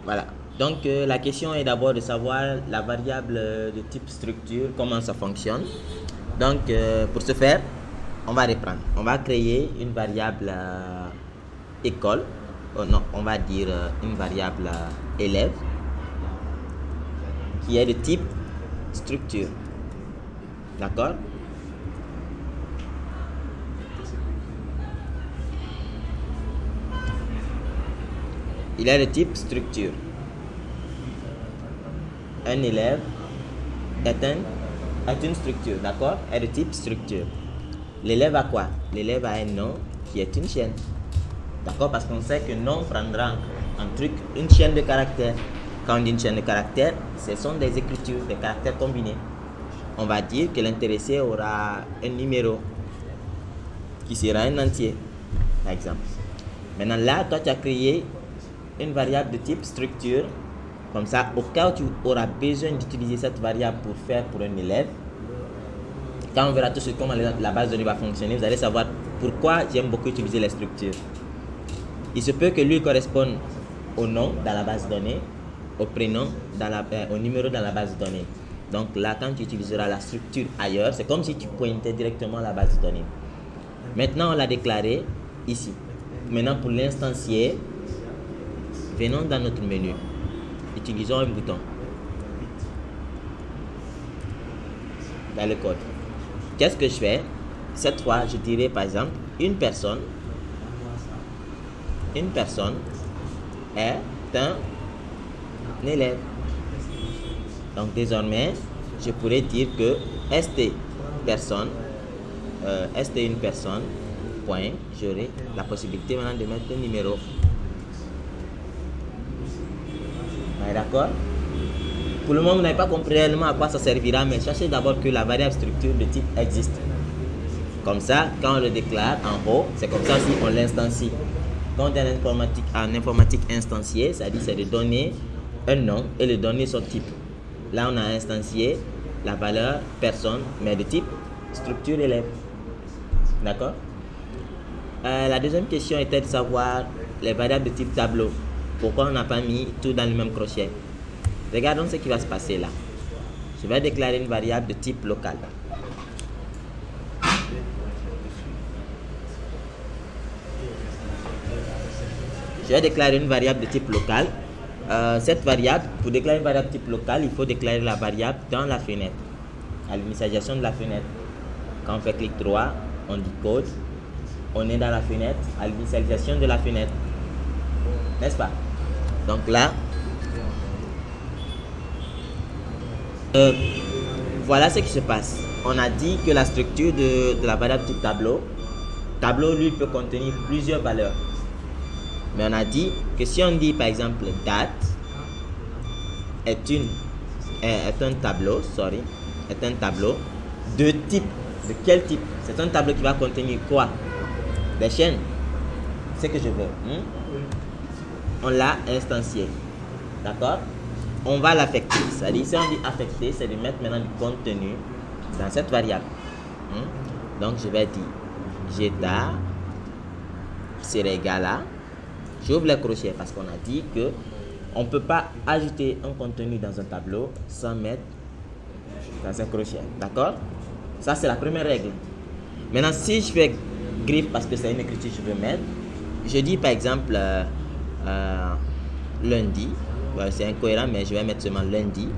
Voilà. Donc la question est d'abord de savoir la variable de type structure, comment ça fonctionne. Donc pour ce faire, on va reprendre. On va créer une variable école. Oh, non, on va dire une variable élève qui est de type structure. D'accord? Il est de type structure. Un élève est une structure, d'accord? Est de type structure. L'élève a quoi? L'élève a un nom qui est une chaîne. D'accord? Parce qu'on sait que nom prendra une chaîne de caractères. Quand on dit une chaîne de caractères, ce sont des écritures, des caractères combinés. On va dire que l'intéressé aura un numéro qui sera un entier, par exemple. Maintenant là, toi tu as créé une variable de type structure. Comme ça, au cas où tu auras besoin d'utiliser cette variable pour faire pour un élève, quand on verra tout de suite comment la base de données va fonctionner, vous allez savoir pourquoi j'aime beaucoup utiliser les structures. Il se peut que lui corresponde au nom dans la base de données, au prénom, au numéro dans la base de données. Donc là, quand tu utiliseras la structure ailleurs, c'est comme si tu pointais directement à la base de données. Maintenant, on l'a déclaré ici. Maintenant, pour l'instancier, venons dans notre menu. Utilisons un bouton dans le code. Qu'est-ce que je fais? Cette fois, je dirais par exemple une personne est un élève. Donc désormais, je pourrais dire que st personne st une personne point, j'aurai la possibilité maintenant de mettre un numéro. D'accord? Pour le moment, vous n'avez pas compris réellement à quoi ça servira, mais sachez d'abord que la variable structure de type existe. Comme ça, quand on le déclare en haut, c'est comme ça si on l'instancie. Quand on est en informatique instanciée, ça dit c'est de donner un nom et de donner son type. Là, on a instancié la valeur personne, mais de type structure élève. D'accord? La deuxième question était de savoir les variables de type tableau. Pourquoi on n'a pas mis tout dans le même crochet? Regardons ce qui va se passer là. Je vais déclarer une variable de type local. Je vais déclarer une variable de type local. Cette variable, pour déclarer une variable de type local, il faut déclarer la variable dans la fenêtre, à l'initialisation de la fenêtre. Quand on fait clic droit, on dit code, on est dans la fenêtre, à l'initialisation de la fenêtre. N'est-ce pas? Donc là, voilà ce qui se passe. On a dit que la structure de la variable type tableau, lui, peut contenir plusieurs valeurs. Mais on a dit que si on dit par exemple date est un tableau de type, de quel type? C'est un tableau qui va contenir quoi? Des chaînes. C'est ce que je veux. On l'a instancié. D'accord? On va l'affecter. C'est-à-dire, si on dit affecter, c'est de mettre maintenant du contenu dans cette variable. Donc, je vais dire Jeta c'est égal à. J'ouvre le crochet parce qu'on a dit que on ne peut pas ajouter un contenu dans un tableau sans mettre dans un crochet. D'accord? Ça, c'est la première règle. Maintenant, si je fais griffe parce que c'est une écriture que je veux mettre, je dis par exemple lundi. C'est incohérent, mais je vais mettre seulement lundi.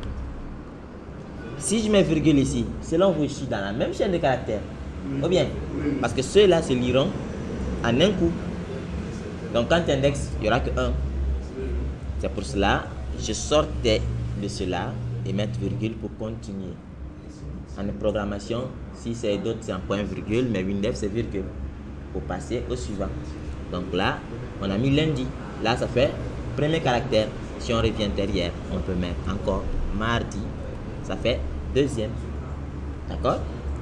Si je mets virgule ici, selon vous, je suis dans la même chaîne de caractères. Ou bien, parce que ceux-là se liront en un coup. Donc quand tu indexes, il n'y aura que 1. C'est pour cela, je sortais de cela et mettre virgule pour continuer. En programmation, si c'est d'autres, c'est un point virgule, mais Windev, c'est virgule. Pour passer au suivant. Donc là, on a mis lundi. Là, ça fait premier caractère. Si on revient derrière, on peut mettre encore mardi. Ça fait deuxième. D'accord?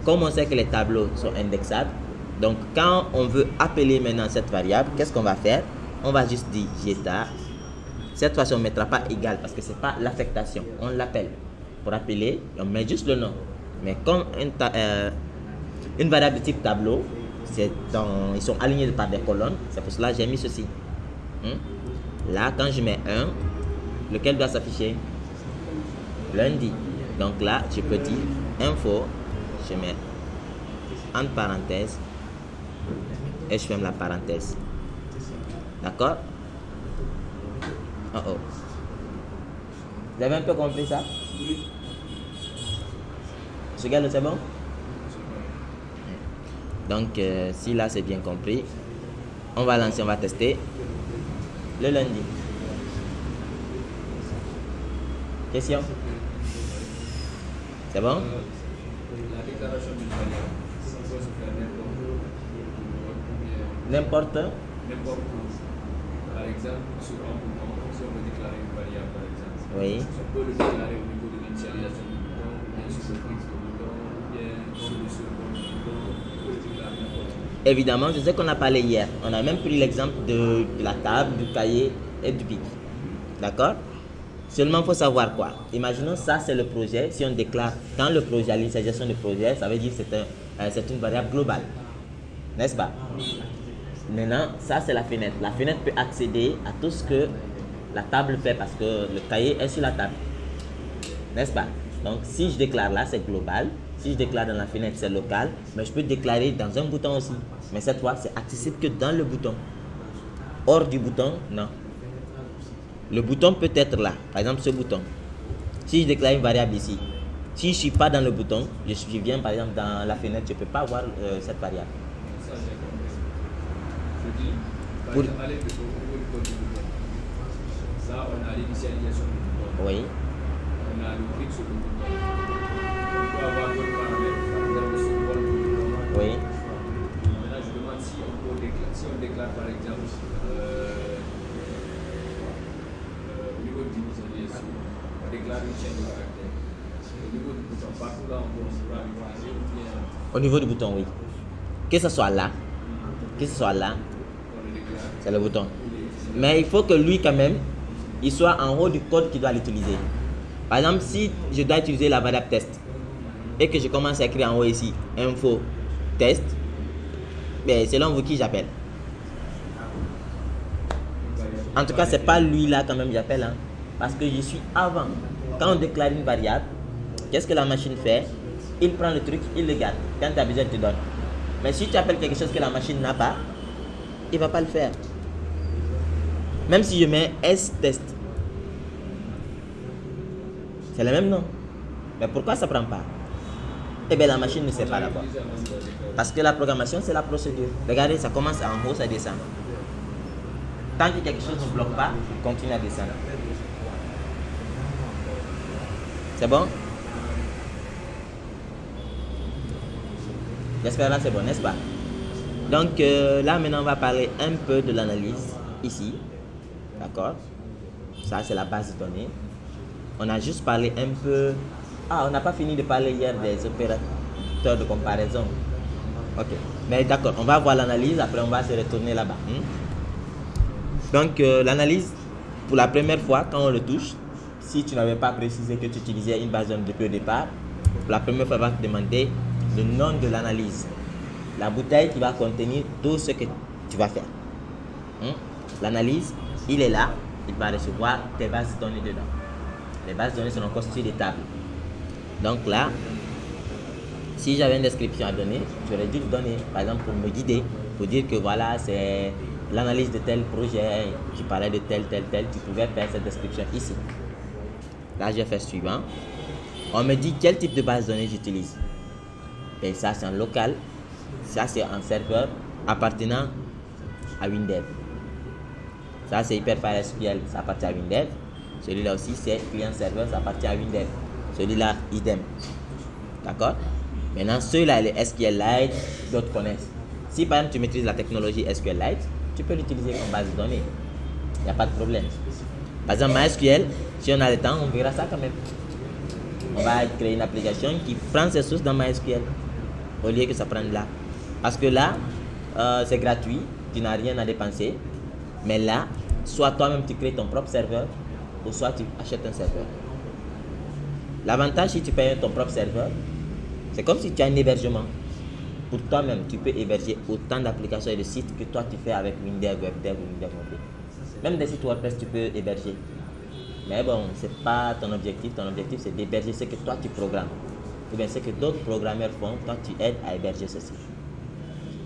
Comme on sait que les tableaux sont indexables, donc quand on veut appeler maintenant cette variable, qu'est-ce qu'on va faire? On va juste dire Jeta. Cette fois-ci, on ne mettra pas égal parce que ce n'est pas l'affectation. On l'appelle. Pour appeler, on met juste le nom. Mais comme une variable de type tableau, ils sont alignés par des colonnes. C'est pour cela que j'ai mis ceci. Là, quand je mets 1, lequel doit s'afficher? Lundi. Donc là, je peux dire info, je mets entre parenthèses et je ferme la parenthèse. D'accord? Oh. Vous avez un peu compris ça? Oui. Je regarde, c'est bon? Donc, si là c'est bien compris, on va lancer, on va tester le lundi. Question? C'est bon? La déclaration du variable, ça peut se faire N'importe. N'importe où. Par exemple, sur un bouton, si on veut déclarer une variable, par exemple, Oui. on peut le déclarer au niveau de l'initialisation du bouton, ou bien sur le texte du bouton, ou bien sur le second du bouton, on peut le déclarer n'importe où. Évidemment, c'est ce qu'on a parlé hier. On a même pris l'exemple de la table, du cahier et du bic. D'accord? Seulement, il faut savoir quoi. Imaginons ça, c'est le projet. Si on déclare dans le projet, à l'initialisation du projet, ça veut dire que c'est une variable globale. N'est-ce pas? Maintenant, ça, c'est la fenêtre. La fenêtre peut accéder à tout ce que la table fait parce que le cahier est sur la table. N'est-ce pas? Donc, si je déclare là, c'est global. Si je déclare dans la fenêtre, c'est local. Mais je peux déclarer dans un bouton aussi. Mais cette fois, c'est accessible que dans le bouton. Hors du bouton, non. Le bouton peut être là. Par exemple, ce bouton. Si je déclare une variable ici, si je ne suis pas dans le bouton, je viens par exemple dans la fenêtre, je ne peux pas voir cette variable. Ça, j'ai compris. Je dis, par exemple, aller au niveau du code du bouton. Ça, on a l'initialisation du bouton. Oui. On a le clic sur le bouton. On peut avoir d'autres paramètres. Par exemple, le symbole du bouton. Oui. Maintenant, je demande si on déclare par exemple au niveau de l'initialisation, on déclare une chaîne de caractères. Au niveau du bouton, partout là, on peut l'utiliser ou bien Au niveau du bouton, oui. Que ce soit là, on le déclare. c'est le bouton. Mais il faut que lui, quand même, il soit en haut du code qui doit l'utiliser. Par exemple, si je dois utiliser la variable test et que je commence à écrire en haut ici, info, test, ben, selon vous qui j'appelle. En tout cas, c'est pas lui là quand même j'appelle, hein, parce que je suis avant. Quand on déclare une variable, qu'est-ce que la machine fait? Il prend le truc, il le garde. Quand tu as besoin, il te donne. Mais si tu appelles quelque chose que la machine n'a pas, il ne va pas le faire. Même si je mets S-test, c'est le même nom. Mais pourquoi ça ne prend pas? Eh bien, la machine ne sait pas d'abord. Parce que la programmation, c'est la procédure. Regardez, ça commence en haut, ça descend. Tant que quelque chose ne bloque pas, il continue à descendre. C'est bon? J'espère là c'est bon, n'est-ce pas? Donc là maintenant on va parler un peu de l'analyse ici. D'accord? Ça c'est la base de données. On a juste parlé un peu... Ah, on n'a pas fini de parler hier des opérateurs de comparaison. Ok. Mais d'accord, on va voir l'analyse, après on va se retourner là-bas. Donc l'analyse, pour la première fois quand on le touche, si tu n'avais pas précisé que tu utilisais une base de données depuis le départ, pour la première fois on va te demander le nom de l'analyse, la bouteille qui va contenir tout ce que tu vas faire. L'analyse, il est là, il va recevoir tes bases de données dedans. Les bases de données sont constituées des tables. Donc là, si j'avais une description à donner, j'aurais dû le donner, par exemple pour me guider, pour dire que voilà, c'est l'analyse de tel projet, qui parlait de tel, tu pouvais faire cette description ici. Là, j'ai fait suivant. On me dit quel type de base de données j'utilise. Et ça, c'est en local. Ça, c'est en serveur appartenant à WinDev. Ça, c'est Hyperfile SQL, ça appartient à WinDev. Celui-là aussi, c'est client-serveur, ça appartient à WinDev. Celui-là, idem. D'accord? Maintenant, ceux-là, les SQLite, d'autres connaissent. Si par exemple, tu maîtrises la technologie SQLite, tu peux l'utiliser comme base de données. Il n'y a pas de problème. Par exemple, MySQL, si on a le temps, on verra ça quand même. On va créer une application qui prend ses sources dans MySQL au lieu que ça prenne là. Parce que là, c'est gratuit, tu n'as rien à dépenser. Mais là, soit toi-même tu crées ton propre serveur, ou soit tu achètes un serveur. L'avantage si tu payes ton propre serveur, c'est comme si tu as un hébergement. Pour toi-même, tu peux héberger autant d'applications et de sites que toi tu fais avec Windev, WebDev ou Windev Mobile. Même des sites WordPress, tu peux héberger. Mais bon, c'est pas ton objectif. Ton objectif, c'est d'héberger ce que toi tu programmes. Ou bien ce que d'autres programmeurs font, toi tu aides à héberger ceci.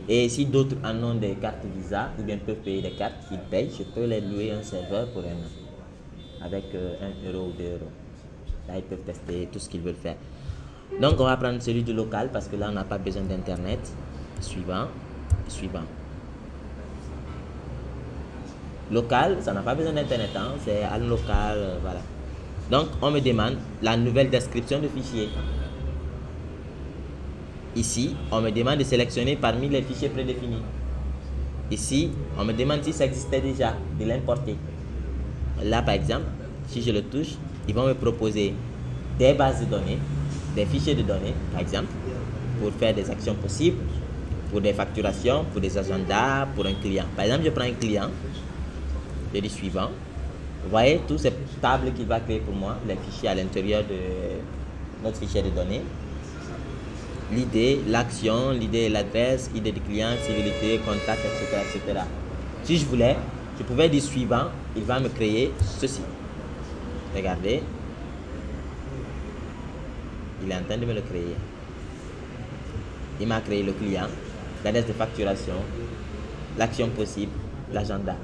Et si d'autres en ont des cartes Visa, ou bien peuvent payer des cartes, ils payent, je peux les louer un serveur pour un an. Avec 1 euro ou 2 euros. Là, ils peuvent tester tout ce qu'ils veulent faire. Donc, on va prendre celui du local parce que là, on n'a pas besoin d'internet. Suivant. Local, ça n'a pas besoin d'internet, hein? C'est un local, voilà. Donc, on me demande la nouvelle description de fichier. Ici, on me demande de sélectionner parmi les fichiers prédéfinis. Ici, on me demande si ça existait déjà, de l'importer. Là, par exemple, si je le touche, ils vont me proposer des bases de données, des fichiers de données, par exemple, pour faire des actions possibles, pour des facturations, pour des agendas, pour un client. Par exemple, je prends un client, je dis suivant. Vous voyez toutes ces tables qu'il va créer pour moi, les fichiers à l'intérieur de notre fichier de données. L'idée, l'action, l'idée et l'adresse, idée du client, civilité, contact, etc., etc. Si je voulais, je pouvais dire suivant, il va me créer ceci. Regardez. Il est en train de me le créer. Il m'a créé le client, l'adresse de facturation, l'action possible, l'agenda.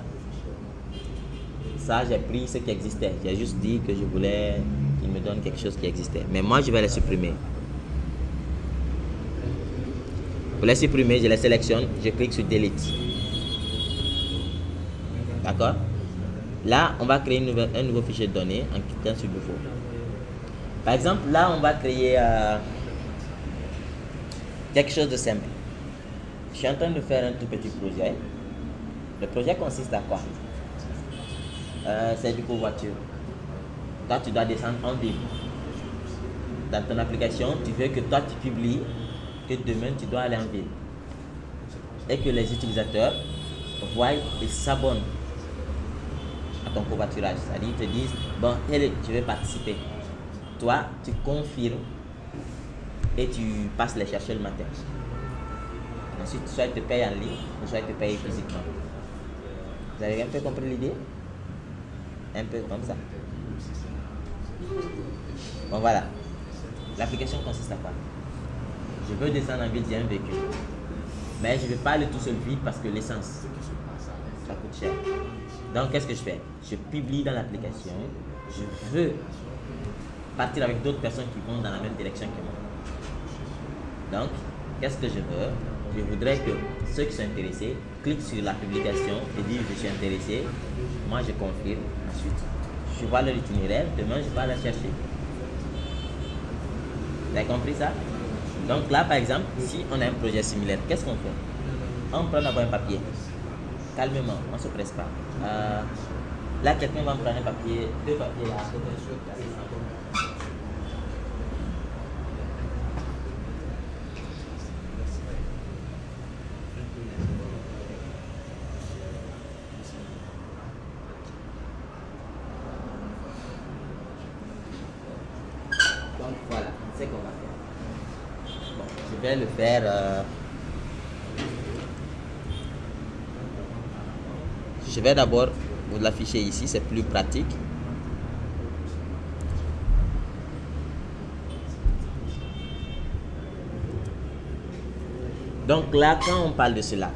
Ça, j'ai pris ce qui existait. J'ai juste dit que je voulais qu'il me donne quelque chose qui existait. Mais moi, je vais les supprimer. Pour les supprimer, je les sélectionne, je clique sur Delete. D'accord? Là, on va créer un nouveau fichier de données en cliquant sur Nouveau. Par exemple, là, on va créer quelque chose de simple. Je suis en train de faire un tout petit projet. Le projet consiste à quoi? C'est du covoiture. Toi, tu dois descendre en ville. Dans ton application, tu veux que toi, tu publies que demain, tu dois aller en ville. Et que les utilisateurs voient et s'abonnent à ton covoiturage. C'est-à-dire, ils te disent, bon, je vais participer. Toi, tu confirmes et tu passes les chercher le matin. Ensuite, soit ils te payent en ligne, soit ils te payent physiquement. Vous avez un peu compris l'idée? Un peu comme ça. Bon, voilà. L'application consiste à quoi? Je veux descendre en ville, j'ai un véhicule. Mais je ne vais pas aller tout seul vite parce que l'essence, ça coûte cher. Donc, qu'est-ce que je fais? Je publie dans l'application. Je veux partir avec d'autres personnes qui vont dans la même direction que moi. Donc, qu'est-ce que je veux? Je voudrais que ceux qui sont intéressés cliquent sur la publication et disent je suis intéressé. Moi, je confirme. Ensuite, je vois leur itinéraire. Demain, je vais aller chercher. Vous avez compris ça? Donc là, par exemple, si on a un projet similaire, qu'est-ce qu'on fait? On prend d'abord un papier. Calmement, on ne se presse pas. Là, quelqu'un va me prendre un papier, 2 papiers là. Donc voilà, c'est ce qu'on va faire. Bon, je vais le faire. Je vais d'abord vous l'afficher ici, c'est plus pratique. Donc là, quand on parle de cela,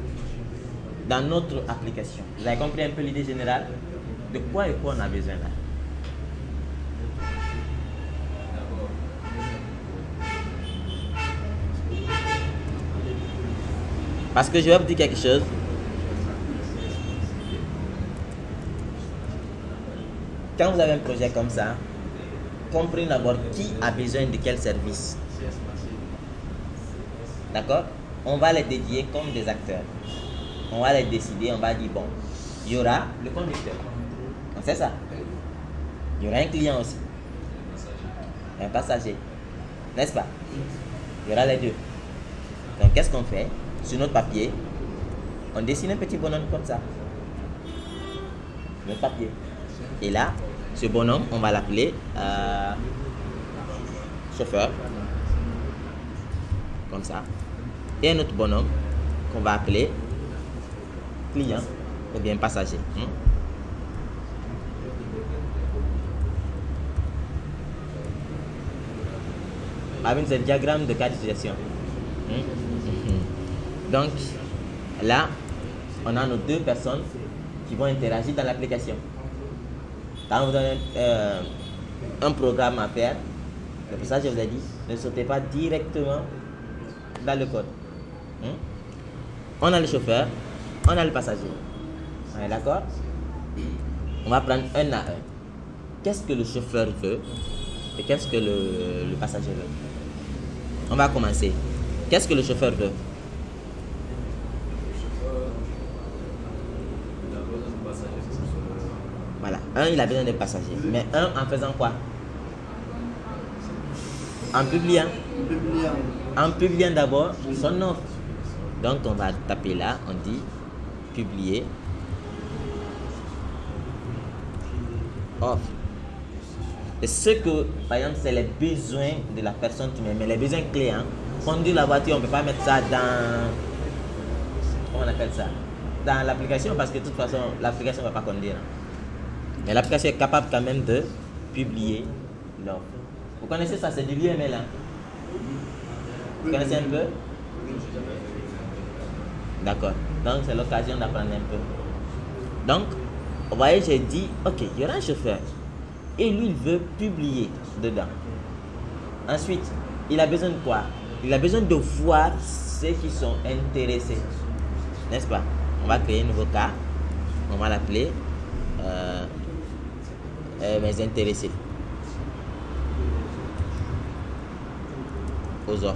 dans notre application, vous avez compris un peu l'idée générale? De quoi et quoi on a besoin là? Parce que je vais vous dire quelque chose. Quand vous avez un projet comme ça, comprenez d'abord qui a besoin de quel service. D'accord? On va les dédier comme des acteurs. On va les décider, on va dire bon, il y aura le conducteur. On sait ça. Il y aura un client aussi. Un passager. N'est-ce pas? Il y aura les deux. Donc qu'est-ce qu'on fait? Sur notre papier, on dessine un petit bonhomme comme ça. Notre papier. Et là, ce bonhomme, on va l'appeler chauffeur. Comme ça. Et un autre bonhomme qu'on va appeler client ou bien passager. avec ce diagramme de cas d'utilisation. Donc, là, on a nos deux personnes qui vont interagir dans l'application. Quand vous avez un programme à faire, c'est pour ça que je vous ai dit, ne sautez pas directement dans le code. On a le chauffeur, on a le passager. On est d'accord? On va prendre un à un. Qu'est-ce que le chauffeur veut et qu'est-ce que le passager veut? On va commencer. Qu'est-ce que le chauffeur veut? Voilà, un, il a besoin de passagers. Mais un, en faisant quoi? En publiant. En publiant d'abord son offre. Donc, on va taper là, on dit publier offre. Et ce que, par exemple, c'est les besoins de la personne qui met, mais les besoins clés, hein. Conduire la voiture, on ne peut pas mettre ça dans, comment on appelle ça, dans l'application, parce que de toute façon, l'application ne va pas conduire. Mais l'application est capable quand même de publier l'offre. Vous connaissez ça, c'est du UML, hein? Vous connaissez un peu? D'accord. Donc, c'est l'occasion d'apprendre un peu. Donc, vous voyez, j'ai dit, ok, il y aura un chauffeur. Et lui, il veut publier dedans. Ensuite, il a besoin de quoi? Il a besoin de voir ceux qui sont intéressés. N'est-ce pas? On va créer un nouveau cas. On va l'appeler mes intéressés aux offres.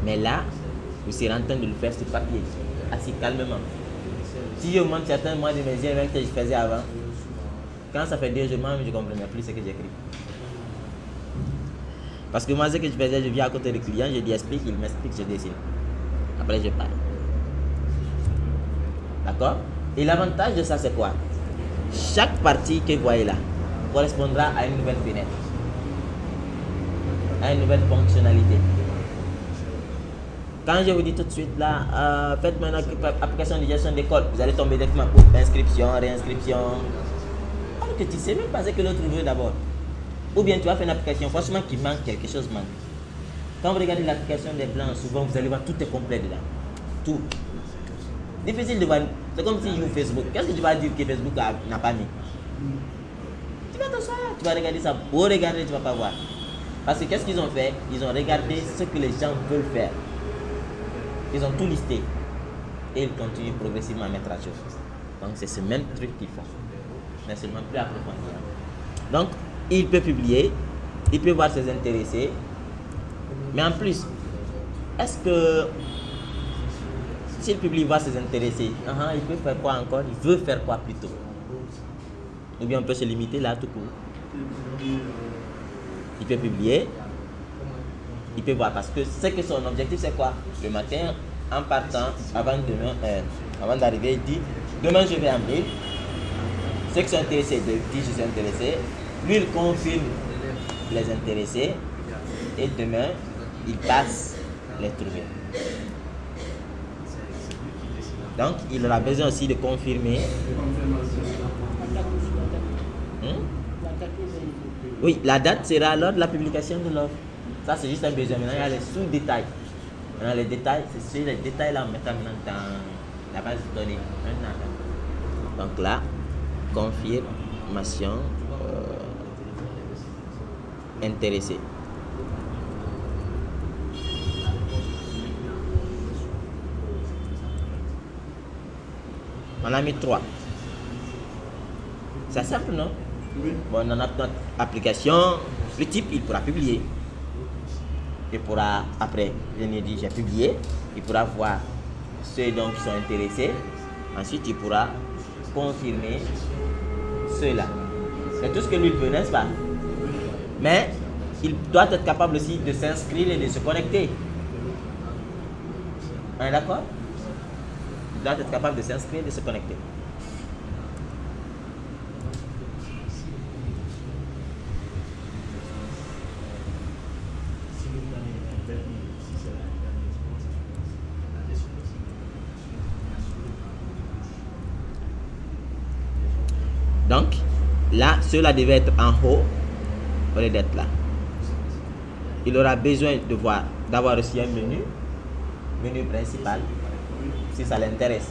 Mais là, vous serez en train de le faire sur papier, assis calmement. Si je vous montre certains mois de mes yeux que je faisais avant, quand ça fait 2 jours, je ne comprenais plus ce que j'écris. Parce que moi, ce que je faisais, je viens à côté du client, je dis explique, il m'explique, je dessine. Après, je parle. D'accord? Et l'avantage de ça, c'est quoi? Chaque partie que vous voyez là correspondra à une nouvelle fenêtre, à une nouvelle fonctionnalité. Quand je vous dis tout de suite là, faites-moi une application de gestion d'école, vous allez tomber directement pour inscription, réinscription. Alors que tu ne sais même pas ce que l'autre veut d'abord. Ou bien tu vas faire une application, forcément qu'il manque quelque chose. Manque. Quand vous regardez l'application des blancs, souvent vous allez voir tout est complet dedans. Tout. Difficile de voir. C'est comme si je joue Facebook. Qu'est-ce que tu vas dire que Facebook n'a pas mis? Tu vas t'asseoir, tu vas regarder ça. Pour regarder, tu ne vas pas voir. Parce que qu'est-ce qu'ils ont fait? Ils ont regardé ce que les gens veulent faire. Ils ont tout listé. Et ils continuent progressivement à mettre à jour. Donc c'est ce même truc qu'ils font. Mais seulement plus approfondi. Donc, il peut publier, il peut voir ses intéressés. Mais en plus, est-ce que s'il publie, voir ses intéressés, il peut faire quoi encore? Il veut faire quoi plutôt? Ou bien on peut se limiter là tout court. Il peut publier, il peut voir, parce que c'est que son objectif c'est quoi? Le matin, en partant, avant d'arriver, il dit demain je vais en ville. Ceux qui sont intéressés disent je suis intéressé. Lui il confirme les intéressés et demain il passe les trouver. Donc il aura besoin aussi de confirmer. Oui, la date sera lors de la publication de l'offre. Ça, c'est juste un besoin. Maintenant, il y a les sous-détails. Maintenant, les détails, c'est les détails là, on met maintenant dans la base de données. Donc là, confirmation intéressé. On a mis 3. C'est simple, non? Oui. Bon, on a notre application. Le type, il pourra publier. Il pourra, après, je l'ai dit, j'ai publié. Il pourra voir ceux dont ils sont intéressés. Ensuite, il pourra confirmer ceux-là. C'est tout ce que lui veut, n'est-ce pas? Mais il doit être capable aussi de s'inscrire et de se connecter. On est d'accord? Il doit être capable de s'inscrire et de se connecter. Donc, là, ceux-là devaient être en haut au lieu d'être là. il aura besoin d'avoir reçu un menu principal, si ça l'intéresse.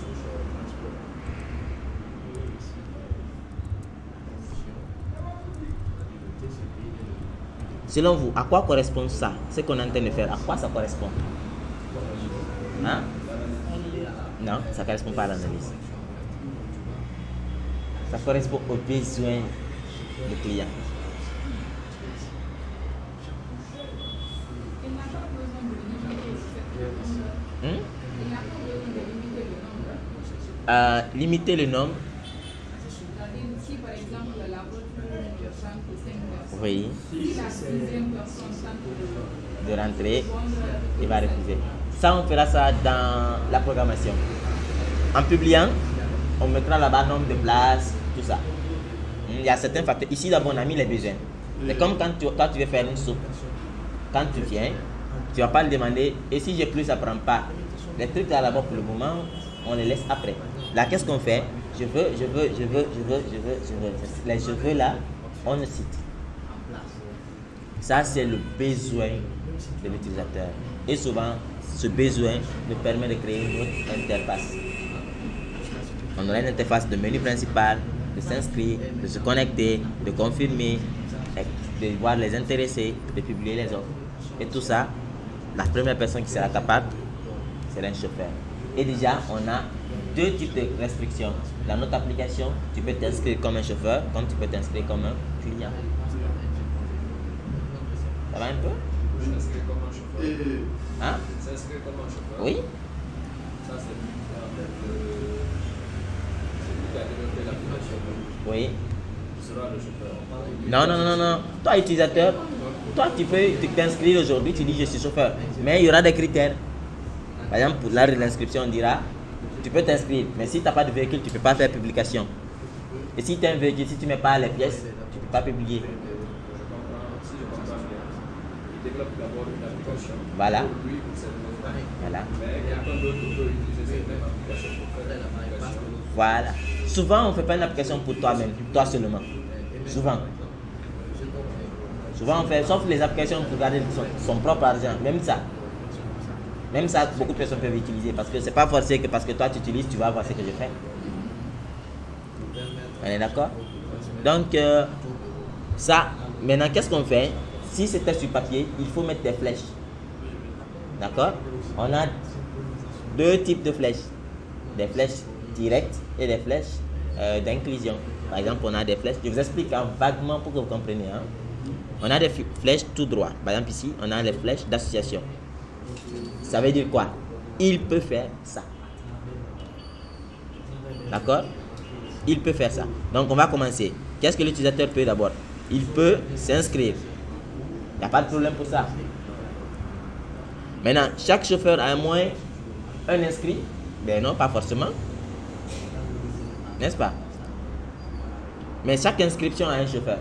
Selon vous, à quoi correspond ça? Ce qu'on est en train de faire, à quoi ça correspond? Hein? Non, ça ne correspond pas à l'analyse. Ça correspond aux besoins du client. Limiter le nombre. Si par exemple la voiture chante 5 personnes, Oui. si la 6e personne tente De rentrer, il va refuser. Ça, on fera ça dans la programmation. En publiant, on mettra là-bas nombre de places, tout ça. Il y a certains facteurs. Ici, d'abord, on a mis les besoins. C'est comme quand toi, tu veux faire une soupe. Quand tu viens, tu ne vas pas le demander. Et si j'ai plus, ça ne prend pas. Les trucs là, d'abord, pour le moment, on les laisse après. Là, qu'est-ce qu'on fait? Je veux. Les je veux là, on le cite. Ça, c'est le besoin de l'utilisateur. Et souvent, ce besoin nous permet de créer une autre interface. On aura une interface de menu principal, de s'inscrire, de se connecter, de confirmer, de voir les intéressés, de publier les offres. Et tout ça, la première personne qui sera capable, c'est un chauffeur. Et déjà, on a deux types de restrictions. Dans notre application, tu peux t'inscrire comme un chauffeur, comme tu peux t'inscrire comme un client. Ça va un peu? S'inscrire comme un chauffeur. Hein? S'inscrire comme un chauffeur. Oui. Ça, c'est lui qui a développé l'application. Oui. Il sera le chauffeur. Non. Toi, utilisateur, toi, tu peux t'inscrire aujourd'hui, tu dis je suis chauffeur. Mais il y aura des critères. Par exemple, pour l'inscription, on dira, tu peux t'inscrire, mais si tu n'as pas de véhicule, tu ne peux pas faire publication. Et si tu as un véhicule, si tu ne mets pas les pièces, tu ne peux pas publier. Si je comprends bien, il développe d'abord une application. Voilà. Pour lui, pour cette raison. Voilà. Mais quelqu'un d'autre peut utiliser cette même application pour faire l'application. Voilà. Souvent, on ne fait pas une application pour toi-même, toi seulement. Souvent. Souvent, on fait, sauf les applications pour garder son propre argent, même ça. Même ça, beaucoup de personnes peuvent utiliser parce que c'est pas forcé que parce que toi tu utilises, tu vas voir ce que je fais. On est d'accord? Donc, ça, maintenant, qu'est-ce qu'on fait? Si c'était sur papier, il faut mettre des flèches. D'accord? On a deux types de flèches. Des flèches directes et des flèches d'inclusion. Par exemple, on a des flèches, je vous explique vaguement pour que vous compreniez. Hein? On a des flèches tout droit. Par exemple, ici, on a les flèches d'association. Ça veut dire quoi? Il peut faire ça. D'accord? Il peut faire ça. Donc, on va commencer. Qu'est-ce que l'utilisateur peut d'abord? Il peut s'inscrire. Il n'y a pas de problème pour ça. Maintenant, chaque chauffeur a au moins un inscrit? Ben non, pas forcément. N'est-ce pas? Mais chaque inscription a un chauffeur.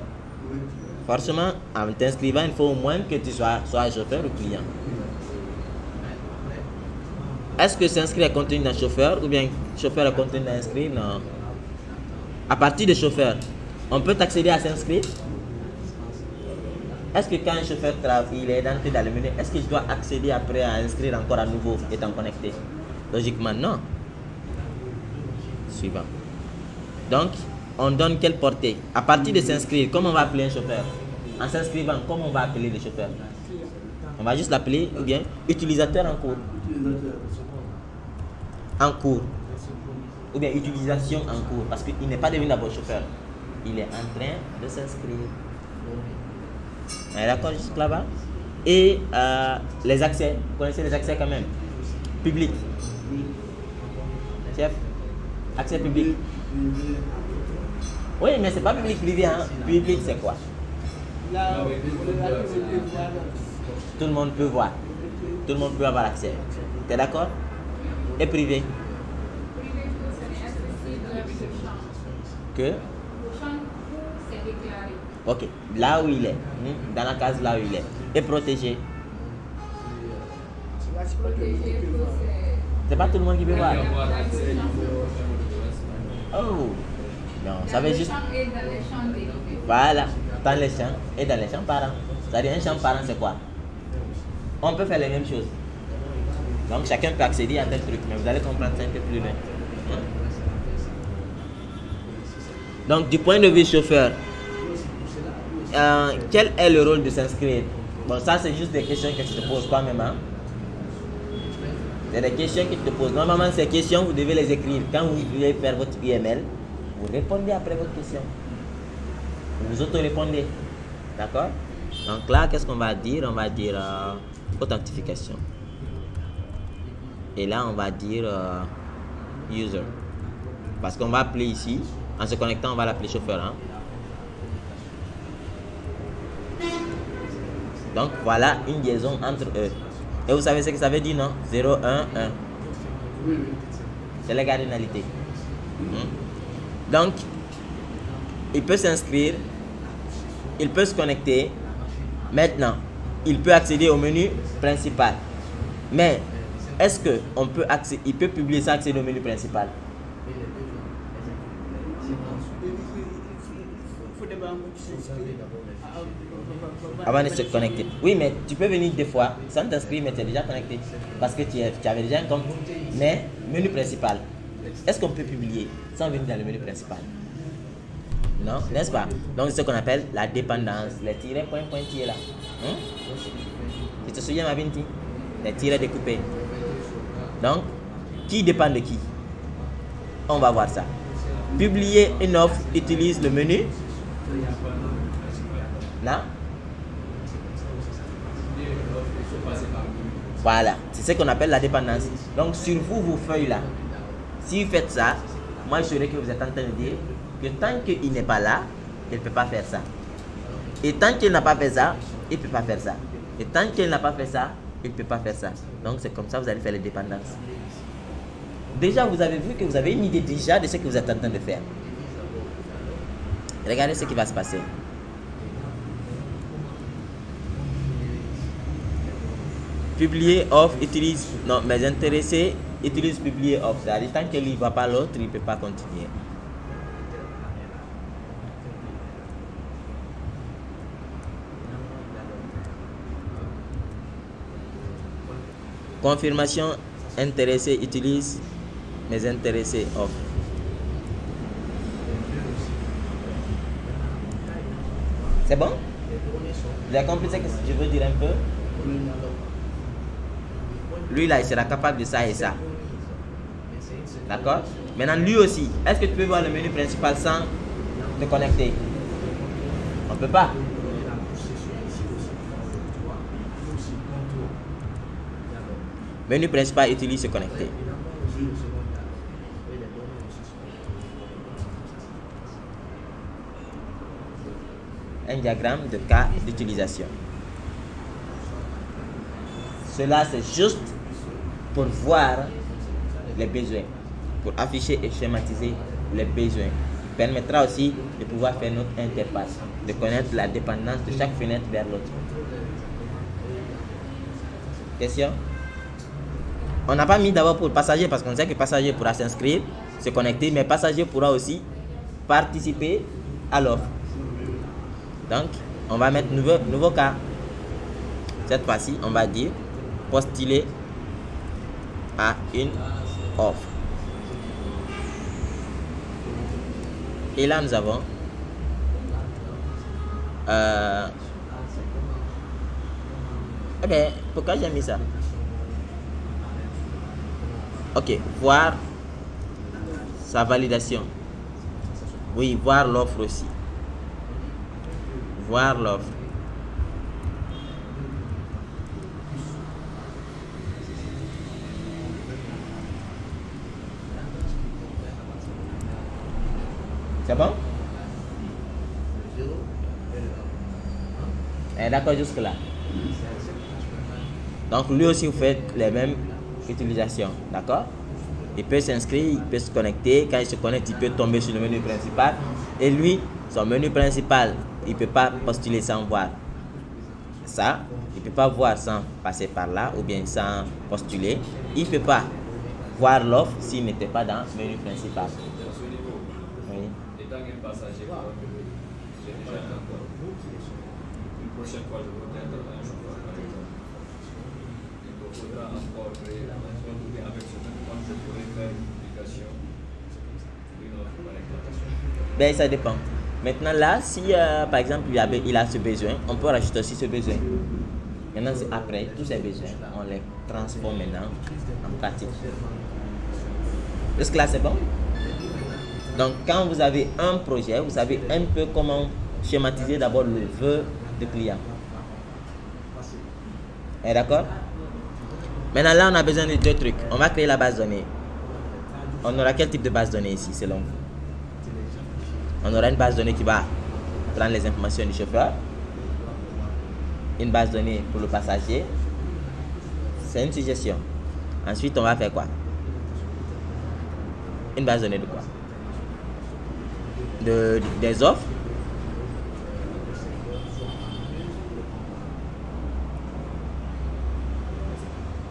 Forcément, en t'inscrivant, il faut au moins que tu sois soit chauffeur ou client. Est-ce que s'inscrire est contenu dans chauffeur ou bien chauffeur est contenu dans inscrire? Non. À partir de chauffeur, on peut accéder à s'inscrire? Est-ce que quand un chauffeur travaille, il est entré dans le menu, est-ce que je dois accéder après à inscrire encore à nouveau étant connecté? Logiquement, non. Suivant. Donc, on donne quelle portée? À partir de s'inscrire, comment on va appeler un chauffeur? En s'inscrivant, comment on va appeler le chauffeur? On va juste l'appeler, ou bien utilisateur en cours. En cours. Ou bien utilisation en cours. Parce qu'il n'est pas devenu d'abord chauffeur. Il est en train de s'inscrire. On est d'accord jusque là-bas? Et les accès. Vous connaissez les accès quand même? Public. Chef? Accès public. Oui, mais c'est pas public privé. Hein? Public, c'est quoi? Tout le monde peut voir. Tout le monde peut avoir accès. Tu es d'accord? Et privé? Que? Ok, là où il est. Dans la case là où il est. Et protégé? C'est pas tout le monde qui peut voir. Oh! Non, ça veut juste. Voilà, dans les champs et dans les champs parents. C'est-à-dire un champ parent, c'est quoi? On peut faire les mêmes choses. Donc chacun peut accéder à tel truc, mais vous allez comprendre ça un peu plus loin. Donc du point de vue chauffeur, quel est le rôle de s'inscrire? Bon, ça c'est juste des questions que tu te poses toi-même. Hein? C'est des questions que tu te poses. Normalement, ces questions, vous devez les écrire. Quand vous voulez faire votre UML, vous répondez après votre question. Vous auto-répondez. D'accord? Donc là, qu'est-ce qu'on va dire? On va dire authentification. Et là, on va dire user. Parce qu'on va appeler ici, en se connectant, on va l'appeler chauffeur. Hein? Donc voilà une liaison entre eux. Et vous savez ce que ça veut dire, non? 0, 1, 1. C'est la cardinalité. Donc, il peut s'inscrire, il peut se connecter. Maintenant, il peut accéder au menu principal. Mais, est-ce qu'on peut accéder, il peut publier ça, accéder au menu principal? Avant de se connecter. Oui, mais tu peux venir des fois sans t'inscrire, mais tu es déjà connecté. Parce que tu avais déjà un compte. Mais, menu principal. Est-ce qu'on peut publier sans venir dans le menu principal? Non, n'est-ce pas? Donc, c'est ce qu'on appelle la dépendance. Les tirets, point, tirés là. Tu te souviens, ma Binti? Les tirets découpés. Donc, qui dépend de qui? On va voir ça. Publier une offre utilise le menu. Là. Voilà, c'est ce qu'on appelle la dépendance. Donc sur vous, vos feuilles là, si vous faites ça, moi je saurais que vous êtes en train de dire que tant qu'il n'est pas là, il ne peut pas faire ça. Et tant qu'il n'a pas fait ça, il ne peut pas faire ça. Et tant qu'il n'a pas fait ça, il ne peut pas faire ça. Donc c'est comme ça que vous allez faire les dépendances. Déjà, vous avez vu que vous avez une idée déjà de ce que vous êtes en train de faire. Regardez ce qui va se passer. Publier offre utilise, non, mais intéressé utilise publier offre. C'est-à-dire tant qu'il ne va pas l'autre, il ne peut pas continuer. Confirmation intéressé utilise mes intéressés offre. C'est bon? Vous avez compris ce que je veux dire un peu? Lui là, il sera capable de ça et ça. D'accord? Maintenant, lui aussi, est-ce que tu peux voir le menu principal sans te connecter? On ne peut pas. Menu principal utilise se connecter. Un diagramme de cas d'utilisation. Cela, c'est juste pour voir les besoins, pour afficher et schématiser les besoins. Il permettra aussi de pouvoir faire notre interface, de connaître la dépendance de chaque fenêtre vers l'autre. Question? On n'a pas mis d'abord pour le passager parce qu'on sait que le passager pourra s'inscrire, se connecter, mais le passager pourra aussi participer à l'offre. Donc, on va mettre nouveau cas. Cette fois-ci, on va dire postuler à une offre. Et là, nous avons eh bien, pourquoi j'ai mis ça? Ok, voir sa validation. Oui, voir l'offre aussi. Voir l'offre. C'est bon? D'accord, jusque là. Donc lui aussi, vous faites les mêmes utilisations. D'accord? Il peut s'inscrire, il peut se connecter. Quand il se connecte, il peut tomber sur le menu principal. Et lui, son menu principal, il ne peut pas postuler sans voir ça. Il ne peut pas voir sans passer par là ou bien sans postuler. Il ne peut pas voir l'offre s'il n'était pas dans le menu principal. Oui. Étant un passager, j'ai déjà un accord. Une prochaine fois, je voudrais être un chauffeur, par exemple. faudra encore créer avec ce même compte, je pourrais faire une publication d'une offre par exemple. Ben, ça dépend. Maintenant là, si par exemple il a ce besoin, on peut rajouter aussi ce besoin. Maintenant, après, tous ces besoins, on les transforme maintenant en pratique. Est-ce que là c'est bon? Donc quand vous avez un projet, vous savez un peu comment schématiser d'abord le vœu du client. Et d'accord? Maintenant là, on a besoin de deux trucs. On va créer la base de données. On aura quel type de base de données ici selon vous? On aura une base de données qui va prendre les informations du chauffeur, une base de données pour le passager. C'est une suggestion. Ensuite, on va faire quoi? Une base de données de quoi? Des offres.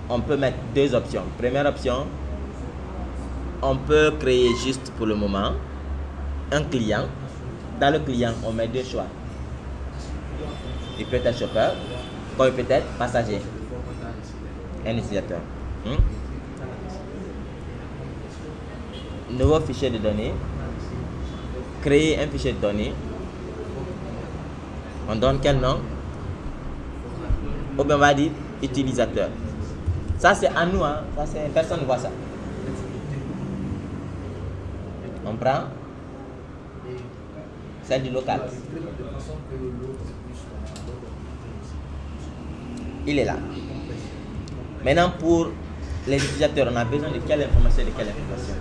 On peut mettre deux options. Première option, on peut créer juste pour le moment un client. Dans le client, on met deux choix. Il peut être chauffeur, comme il peut être passager. Un utilisateur. Nouveau fichier de données. Créer un fichier de données. On donne quel nom? Ou bien on va dire utilisateur. Ça c'est à nous, hein? Ça, personne ne voit ça. On prend celle du local. Il est là. Maintenant pour les utilisateurs, on a besoin de quelle information et de quelle information?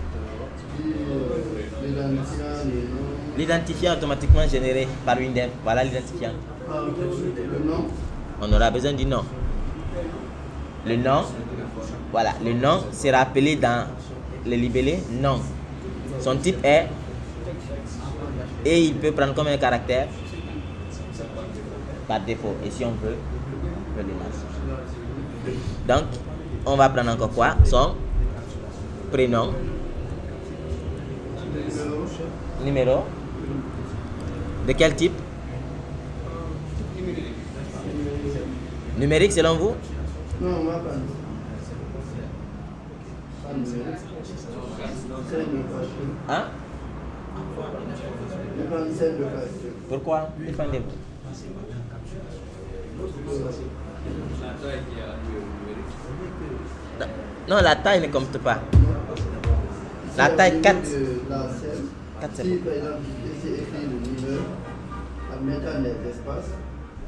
L'identifiant automatiquement généré par Windev. Voilà l'identifiant. On aura besoin du nom. Le nom, voilà, le nom sera appelé dans le libellé nom. Son type est et il peut prendre comme un caractère par défaut. Et si on veut, on peut le lancer. Donc, on va prendre encore quoi? Son prénom, numéro, de quel type? Numérique selon vous? Non, on va pas. Hein? Pourquoi? Défendez-vous. Non, la taille ne compte pas. La taille 4. 4 c'est bon. Si par exemple, c'est écrit le numéro, en mettant des espaces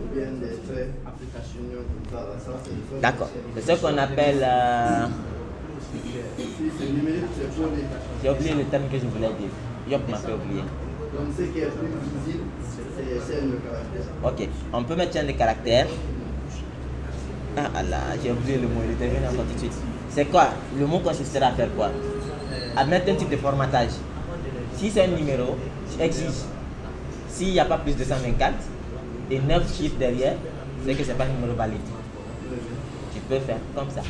ou bien des traits, application comme ça, c'est d'accord. C'est ce qu'on appelle. Si c'est numérique, c'est pour les. J'ai oublié le terme que je voulais dire. Yop m'a fait oublier. Donc ce qui est plus visible, c'est le caractère. Ok, on peut mettre un de caractère. Ah là, j'ai oublié le mot, il était venu encore tout de suite. C'est quoi? Le mot consistera à faire quoi? À mettre un type de formatage. Si c'est un numéro, exige. S'il n'y a pas plus de 124 et 9 chiffres derrière, c'est que ce n'est pas un numéro valide. Tu peux faire comme ça.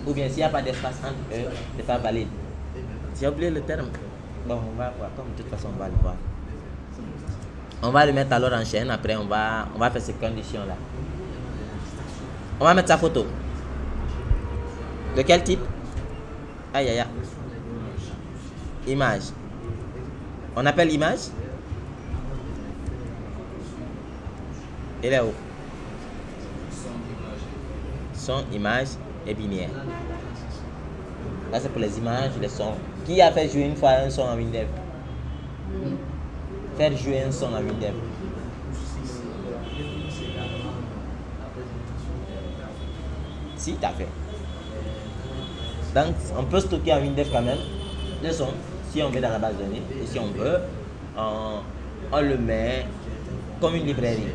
Ou bien s'il n'y a pas d'espace entre eux, c'est pas valide. J'ai oublié le terme. Bon, on va voir. Comme de toute façon, on va le voir. On va le mettre alors en chaîne. Après, on va faire ces conditions-là. On va mettre sa photo. De quel type? Aïe, aïe, aïe. Image. On appelle image. Elle est où? Son, image et binaire. Là, c'est pour les images, les sons. Qui a fait jouer une fois un son en Windev? Faire jouer un son en Windev. Si, tu as fait. Donc, on peut stocker en Windev quand même le son, si on veut dans la base de données. Et si on veut, on le met comme une librairie.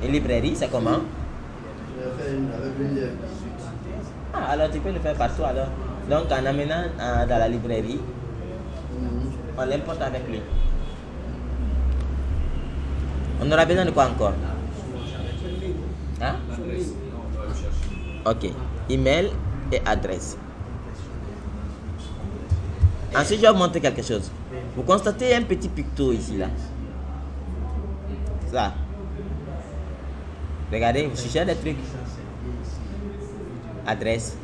Une librairie, c'est comment? Je vais faire une avec Windev. Ah, alors tu peux le faire partout alors. Donc, en amenant dans la librairie, on l'importe avec lui. On aura besoin de quoi encore? Hein? Ok. Email et adresse. Ensuite, je vais vous montrer quelque chose. Vous constatez un petit picto ici, là. Ça. Regardez, vous cherchez des trucs. adresse.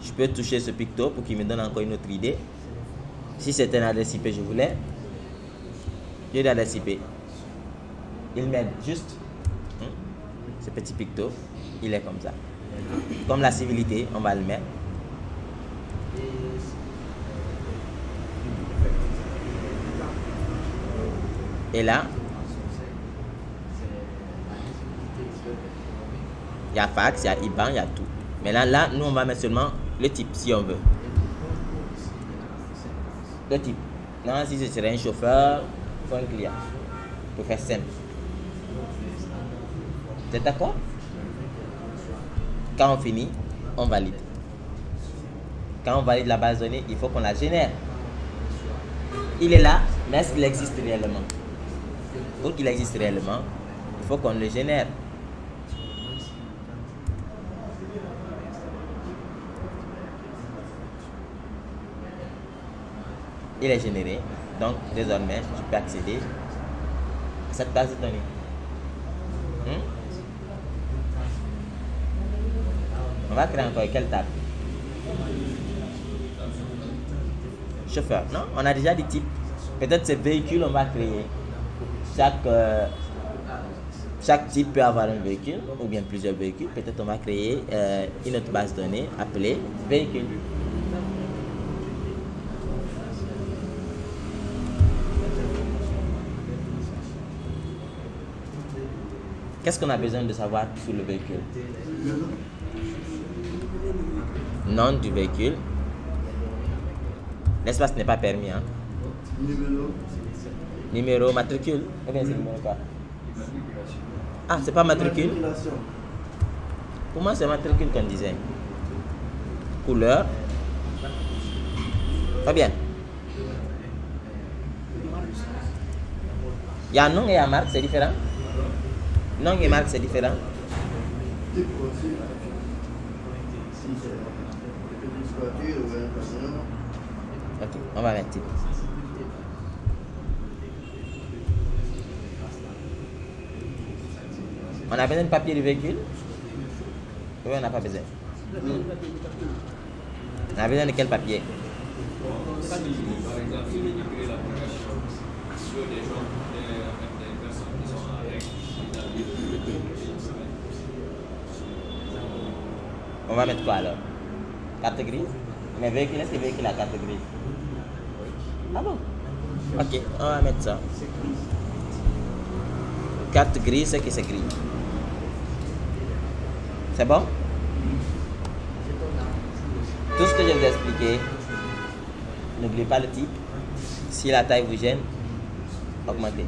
Je peux toucher ce picto pour qu'il me donne encore une autre idée. Si c'est un adresse IP, je voulais. J'ai l'adresse IP. Il m'aide juste. Ce petit picto, il est comme ça. Comme la civilité, on va le mettre. Et là, il y a fax, il y a IBAN, il y a tout. Mais là, nous, on va mettre seulement le type, si on veut. Le type. Non, si ce serait un chauffeur, il faut un client. Pour faire simple. Vous êtes d'accord? Quand on finit, on valide. Quand on valide la base de données, il faut qu'on la génère. Il est là, mais est-ce qu'il existe réellement? Pour qu'il existe réellement, il faut qu'on le génère. Il est généré, donc désormais, je peux accéder à cette base de données. On va créer encore quelle table? Chauffeur, non? On a déjà des types. Peut-être ces véhicules, on va créer. Chaque type peut avoir un véhicule ou bien plusieurs véhicules. Peut-être on va créer une autre base de données appelée véhicule. Qu'est-ce qu'on a besoin de savoir sur le véhicule? Nom du véhicule. L'espace n'est pas permis. Hein? Numéro, matricule. Ou bien c'est numéro quoi? Ah, c'est pas matricule? Pour moi, c'est matricule qu'on disait. Couleur. Pas bien. Il y a nom et il y a marque, c'est différent. Nom et marque, c'est différent. Ok, on va mettre type. On a besoin de papier du véhicule? Oui, on n'a pas besoin. On a besoin de quel papier? Par exemple, si vous créez l'application sur des gens, des personnes qui sont avec on va mettre quoi alors? Carte grise? Mais véhicule, est-ce que véhicule a carte grise? Ah bon? Ok, on va mettre ça. Carte grise, c'est que c'est gris. C'est bon? Tout ce que je vous ai expliqué, n'oubliez pas le type. Si la taille vous gêne, augmentez.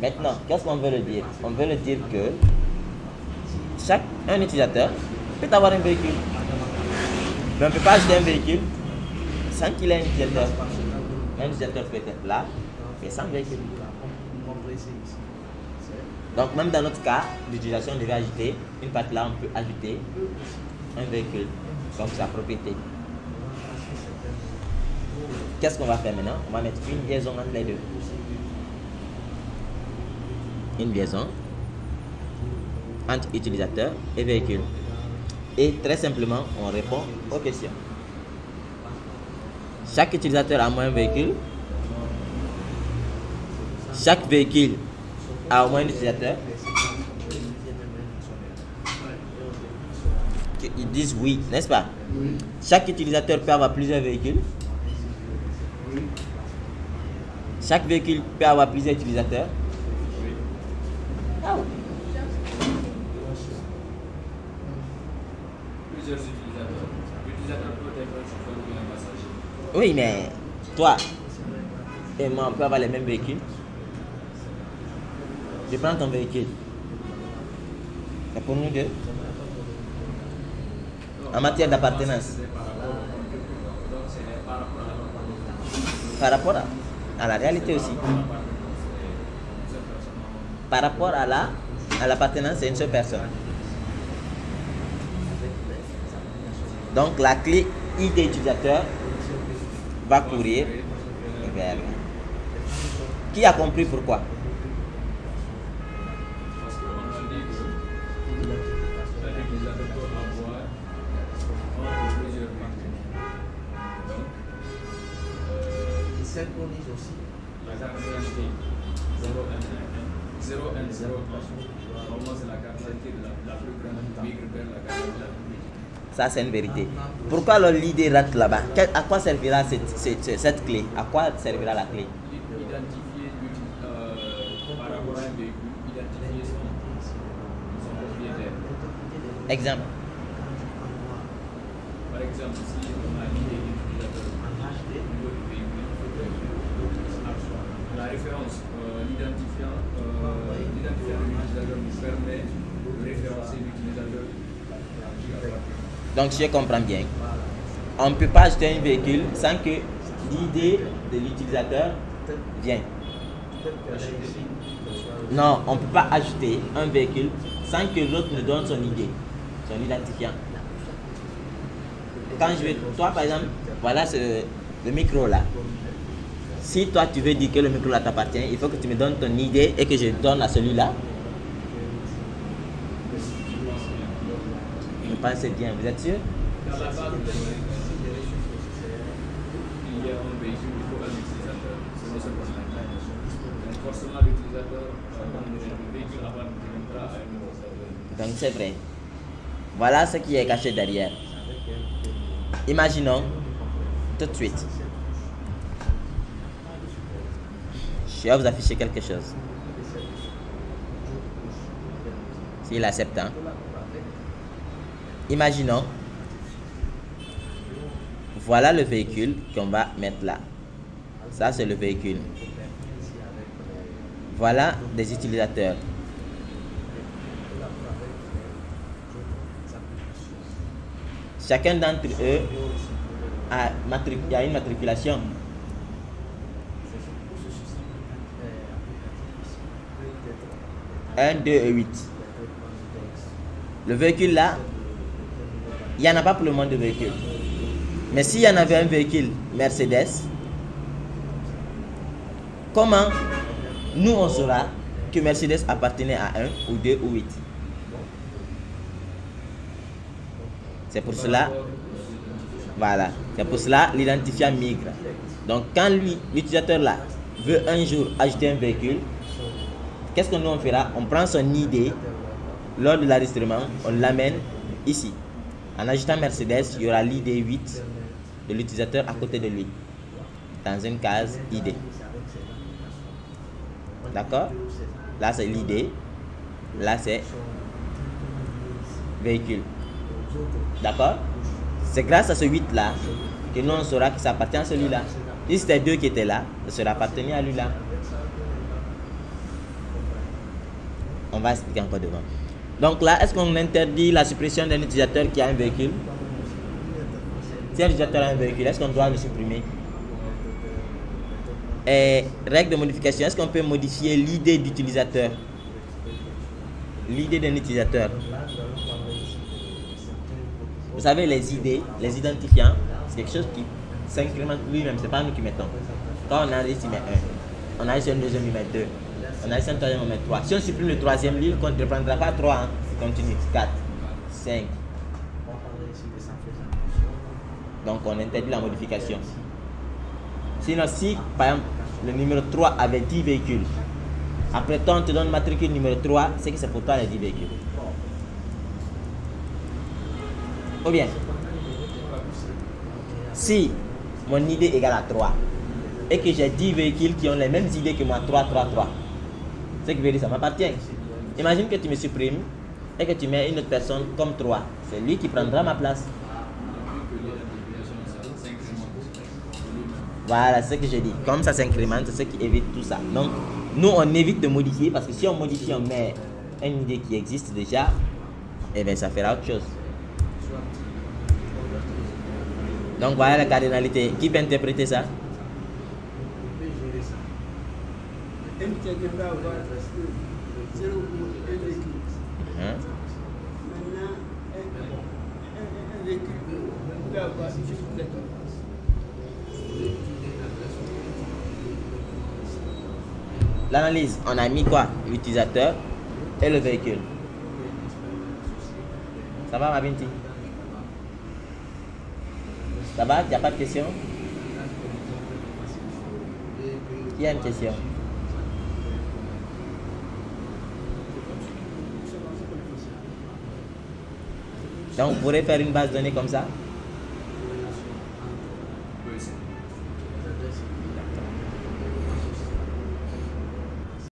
Maintenant, qu'est-ce qu'on veut le dire? On veut le dire que un utilisateur peut avoir un véhicule. Mais on ne peut pas acheter un véhicule sans qu'il ait un utilisateur. Un utilisateur peut être là, mais sans véhicule. Donc même dans notre cas d'utilisation, on devait ajouter une partie là, on peut ajouter un véhicule, donc sa propriété. Qu'est-ce qu'on va faire maintenant? On va mettre une liaison entre les deux. Une liaison entre utilisateur et véhicule. Et très simplement, on répond aux questions. Chaque utilisateur a au moins un véhicule. Chaque véhicule a au moins un utilisateur. Ils disent oui, n'est-ce pas? Oui. Chaque utilisateur peut avoir plusieurs véhicules. Oui. Chaque véhicule peut avoir plusieurs utilisateurs. Ah oui. plusieurs utilisateurs. L'utilisateur peut être un chauffeur ou un passager. Oui, mais toi et moi, on peut avoir les mêmes véhicules. Je prends ton véhicule. C'est pour nous deux. En matière d'appartenance. Par rapport à la réalité aussi. Par rapport à l'appartenance, c'est une seule personne. Donc la clé ID utilisateur va courir vers là. Qui a compris pourquoi? Parce qu'on a dit que l'utilisateur peut avoir plusieurs marques. Donc, Il synchronise aussi. la carte d'identité 0N0, normalement c'est la carte d'identité de la plus grande migre vers la carte d'identité. Ça, c'est une vérité. Pourquoi l'idée rentre là-bas? À quoi servira cette clé? À quoi servira la clé? Identifier par rapport à un véhicule, identifier son propriétaire. Exemple. Par exemple, si on a l'idée de l'utilisateur au niveau du véhicule, la référence, l'identifiant de l'utilisateur nous permet de référencer l'utilisateur qui appartient. Donc, je comprends bien. On ne peut pas acheter un véhicule sans que l'idée de l'utilisateur vienne. Non, on ne peut pas acheter un véhicule sans que l'autre nous donne son idée, son identifiant. Quand je vais, toi par exemple, voilà le micro là. Si toi tu veux dire que le micro là t'appartient, il faut que tu me donnes ton idée et que je donne à celui-là. Je pense bien, vous êtes sûr? Dans la base de données, il y a un véhicule, il faut un utilisateur. C'est non seulement donc forcément l'utilisateur, le véhicule appartiendra à un utilisateur. Donc c'est vrai. Voilà ce qui est caché derrière. Imaginons tout de suite. Je vais vous afficher quelque chose. S'il accepte, hein? Imaginons. Voilà le véhicule qu'on va mettre là. Ça, c'est le véhicule. Voilà des utilisateurs. Chacun d'entre eux a une matriculation. Un, 2 et 8. Le véhicule là, il n'y en a pas pour le moment de véhicule. Mais s'il y en avait un véhicule Mercedes, comment nous on saura que Mercedes appartenait à 1 ou 2 ou 8? C'est pour cela, voilà, c'est pour cela l'identifiant migre. Donc quand l'utilisateur là veut un jour acheter un véhicule, qu'est-ce que nous on fera? On prend son idée lors de l'enregistrement, on l'amène ici. En ajoutant Mercedes, il y aura l'idée 8 de l'utilisateur à côté de lui, dans une case ID. D'accord? Là c'est l'idée, là c'est véhicule. D'accord? C'est grâce à ce 8 là que nous on saura que ça appartient à celui-là. Si c'était 2 qui étaient là, ça serait appartenu à lui là. On va expliquer encore devant. Donc là, est-ce qu'on interdit la suppression d'un utilisateur qui a un véhicule? Si un utilisateur a un véhicule, est-ce qu'on doit le supprimer? Et règle de modification, est-ce qu'on peut modifier l'idée d'utilisateur? L'idée d'un utilisateur. Vous savez, les idées, les identifiants, c'est quelque chose qui s'incrémente lui-même, c'est pas nous qui mettons. Quand on enregistre, il met 1. On enregistre un deuxième, il met 2. On enregistre un troisième, on met 3. Si on supprime le troisième, lui, il ne prendra pas 3. Hein. Il continue. 4, 5. Donc, on interdit la modification. Sinon, si, par exemple, le numéro 3 avait 10 véhicules, après toi, on te donne matricule numéro 3, c'est que c'est pour toi les 10 véhicules. Ou bien, si mon idée est égale à 3 et que j'ai 10 véhicules qui ont les mêmes idées que moi, 3, 3, 3, c'est que ça m'appartient. Imagine que tu me supprimes et que tu mets une autre personne comme 3. C'est lui qui prendra ma place. Voilà ce que je dis. Comme ça s'incrémente, c'est ce qui évite tout ça. Donc, nous, on évite de modifier parce que si on modifie, on met une idée qui existe déjà, et bien ça fera autre chose. Donc voilà la cardinalité. Qui peut interpréter ça? Maintenant, un véhicule l'analyse, on a mis quoi? L'utilisateur et le véhicule. Ça va, ma Binti? Ça va? Il n'y a pas de question? Qui a une question? Donc, vous pourrez faire une base de données comme ça?